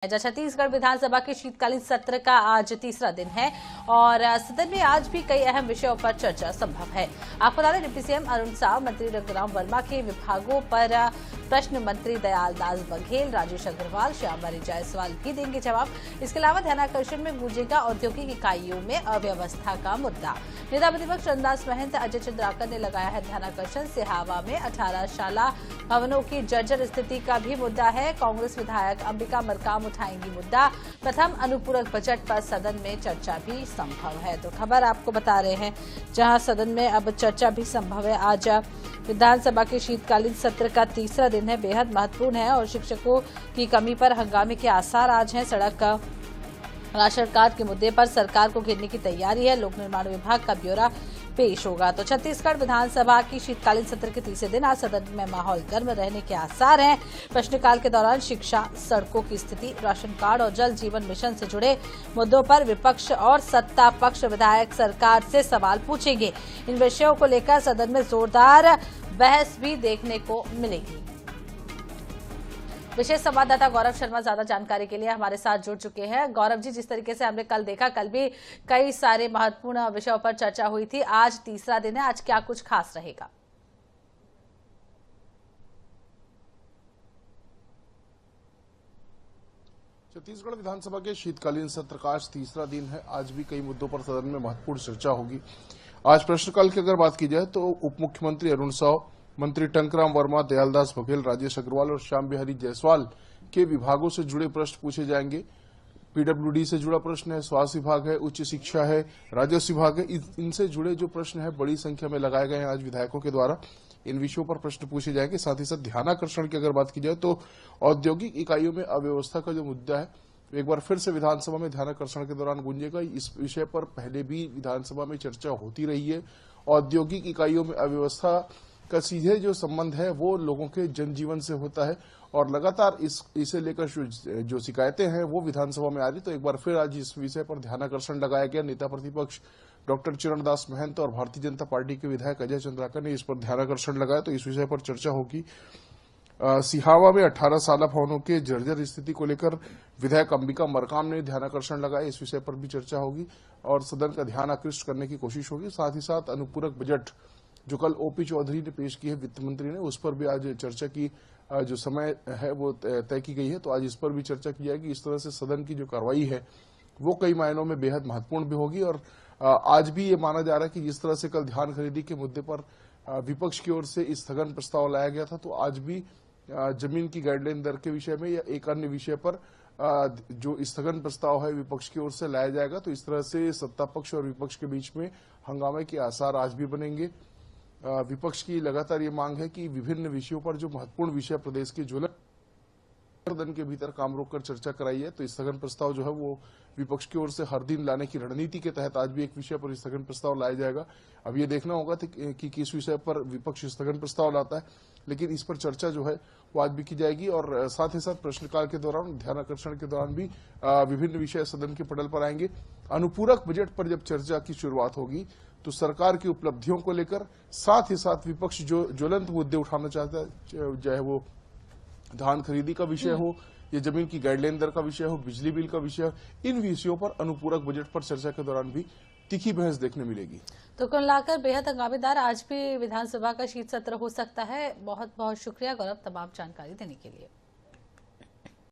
छत्तीसगढ़ विधानसभा के शीतकालीन सत्र का आज तीसरा दिन है और सदन में आज भी कई अहम विषयों पर चर्चा संभव है। आपको बता दें, डिप्टी सीएम अरुण साव, मंत्री रघुराम वर्मा के विभागों पर प्रश्न मंत्री दयालदास बघेल, राजेश अग्रवाल, श्यामबाई जायसवाल भी देंगे जवाब। इसके अलावा ध्यानाकर्षण में गूंजेगा औद्योगिक इकाइयों में अव्यवस्था का मुद्दा। नेता प्रतिपक्ष चरणदास महंत, अजय चंद्राकर ने लगाया है ध्यानाकर्षण। सिहावा में 18 शाला भवनों की जर्जर स्थिति का भी मुद्दा है। कांग्रेस विधायक अंबिका मरकाम उठाएंगी मुद्दा। प्रथम अनुपूरक बजट पर सदन में चर्चा भी संभव है। तो खबर आपको बता रहे हैं, जहां सदन में अब चर्चा भी संभव है। आज विधानसभा के शीतकालीन सत्र का तीसरा दिन है, बेहद महत्वपूर्ण है और शिक्षकों की कमी पर हंगामे के आसार आज हैं। सड़क राशन कार्ड के मुद्दे पर सरकार को घेरने की तैयारी है। लोक निर्माण विभाग का ब्यौरा पेश होगा। तो छत्तीसगढ़ विधानसभा की शीतकालीन सत्र के तीसरे दिन आज सदन में माहौल गर्म रहने के आसार हैं। प्रश्नकाल के दौरान शिक्षा, सड़कों की स्थिति, राशन कार्ड और जल जीवन मिशन से जुड़े मुद्दों पर विपक्ष और सत्ता पक्ष विधायक सरकार से सवाल पूछेंगे। इन विषयों को लेकर सदन में जोरदार बहस भी देखने को मिलेगी। विशेष संवाददाता गौरव शर्मा ज्यादा जानकारी के लिए हमारे साथ जुड़ चुके हैं। गौरव जी, जिस तरीके से हमने कल देखा, कल भी कई सारे महत्वपूर्ण विषयों पर चर्चा हुई थी, आज तीसरा दिन है, आज क्या कुछ खास रहेगा? छत्तीसगढ़ विधानसभा के शीतकालीन सत्र का आज तीसरा दिन है। आज भी कई मुद्दों पर सदन में महत्वपूर्ण चर्चा होगी। आज प्रश्नकाल की अगर बात की जाए तो उप मुख्यमंत्री अरुण साव, मंत्री टंकराम वर्मा, दयालदास बघेल, राजेश अग्रवाल और श्यामबाई जायसवाल के विभागों से जुड़े प्रश्न पूछे जाएंगे। पीडब्ल्यूडी से जुड़ा प्रश्न है, स्वास्थ्य विभाग है, उच्च शिक्षा है, राजस्व विभाग है। इनसे जुड़े जो प्रश्न है बड़ी संख्या में लगाए गए हैं आज विधायकों के द्वारा। इन विषयों पर प्रश्न पूछे जाएंगे। साथ ही साथ ध्यानाकर्षण की अगर बात की जाए तो औद्योगिक इकाइयों में अव्यवस्था का जो मुद्दा है, एक बार फिर से विधानसभा में ध्यानाकर्षण के दौरान गूंजेगा। इस विषय पर पहले भी विधानसभा में चर्चा होती रही है। औद्योगिक इकाइयों में अव्यवस्था का सीधे जो संबंध है वो लोगों के जनजीवन से होता है और लगातार इसे लेकर जो शिकायतें हैं वो विधानसभा में आ रही। तो एक बार फिर आज इस विषय पर ध्यानाकर्षण लगाया गया। नेता प्रतिपक्ष डॉक्टर चरणदास महंत और भारतीय जनता पार्टी के विधायक अजय चंद्राकर ने इस पर ध्यानाकर्षण लगाया। तो इस विषय पर चर्चा होगी। सिहावा में 18 शाला भवनों के जर्जर स्थिति को लेकर विधायक अंबिका मरकाम ने ध्यानाकर्षण लगाया। इस विषय पर भी चर्चा होगी और सदन का ध्यान आकृष्ट करने की कोशिश होगी। साथ ही साथ अनुपूरक बजट जो कल ओपी चौधरी ने पेश की है, वित्त मंत्री ने, उस पर भी आज चर्चा की जो समय है वो तय की गई है। तो आज इस पर भी चर्चा की जाएगी। इस तरह से सदन की जो कार्रवाई है वो कई मायनों में बेहद महत्वपूर्ण भी होगी। और आज भी ये माना जा रहा है कि जिस तरह से कल धान खरीदी के मुद्दे पर विपक्ष की ओर से स्थगन प्रस्ताव लाया गया था, तो आज भी जमीन की गाइडलाइन दर के विषय में या एक अन्य विषय पर जो स्थगन प्रस्ताव है विपक्ष की ओर से लाया जाएगा। तो इस तरह से सत्ता पक्ष और विपक्ष के बीच में हंगामे के आसार आज भी बनेंगे। विपक्ष की लगातार ये मांग है कि विभिन्न विषयों पर जो महत्वपूर्ण विषय प्रदेश के ज्वलन सदन के भीतर काम रोककर चर्चा कराई है, तो स्थगन प्रस्ताव जो है वो विपक्ष की ओर से हर दिन लाने की रणनीति के तहत आज भी एक विषय पर स्थगन प्रस्ताव लाया जाएगा। अब ये देखना होगा कि किस विषय पर विपक्ष स्थगन प्रस्ताव लाता है, लेकिन इस पर चर्चा जो है वो आज भी की जाएगी। और साथ ही साथ प्रश्नकाल के दौरान, ध्यानाकर्षण के दौरान भी विभिन्न विषय सदन के पटल पर आएंगे। अनुपूरक बजट पर जब चर्चा की शुरुआत होगी तो सरकार की उपलब्धियों को लेकर, साथ ही साथ विपक्ष जो ज्वलंत मुद्दे उठाना चाहता है, चाहे वो धान खरीदी का विषय हो या जमीन की गाइडलाइन दर का विषय हो, बिजली बिल का विषय हो, इन विषयों पर अनुपूरक बजट पर चर्चा के दौरान भी तीखी बहस देखने मिलेगी। तो कुल मिलाकर बेहद हंगामेदार आज भी विधानसभा का शीत सत्र हो सकता है। बहुत बहुत शुक्रिया गौरव, तमाम जानकारी देने के लिए।